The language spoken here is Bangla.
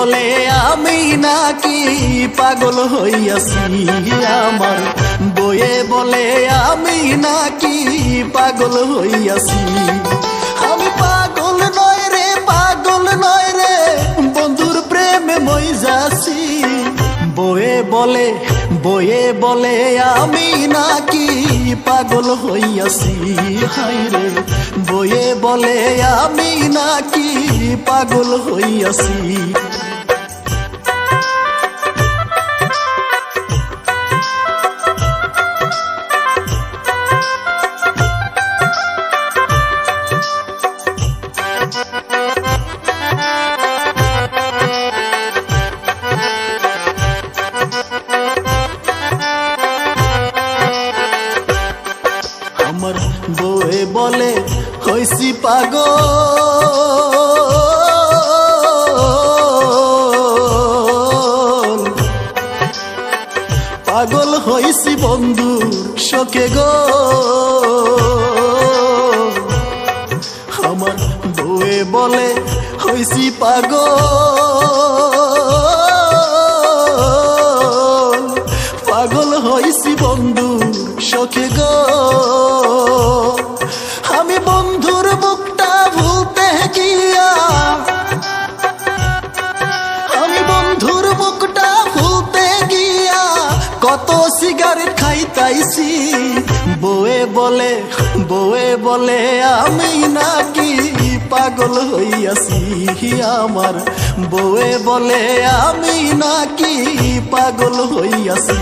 বলে আমি নাকি পাগল হইয়াছি, আমার বয়ে বলে আমি নাকি পাগল হইয়াছি। আমি পাগল নয় রে, পাগল নয় রে, বন্ধুর প্রেমে মই যাচ্ছি। বয়ে বলে আমি নাকি পাগল হইয়াছি, হায় রে বয়ে বলে আমি নাকি পাগল হইয়াছি। আমার বয়ে বলে হইছি পাগল, পাগল হইছি বন্ধুর শোকে গো। আমার বয়ে বলে হইছি পাগল, পাগল হইছি বন্ধুর শোকে গো। আমি বন্ধুর বুকটা ভুলতে গিয়া, আমি বন্ধুর বুকটা ভুলতে গিয়া কত সিগারেট খাইতাইছি। বয়ে বলে আমি নাকি পাগল হইয়াছি, আমার বয়ে বলে আমি নাকি পাগল হইয়াছি।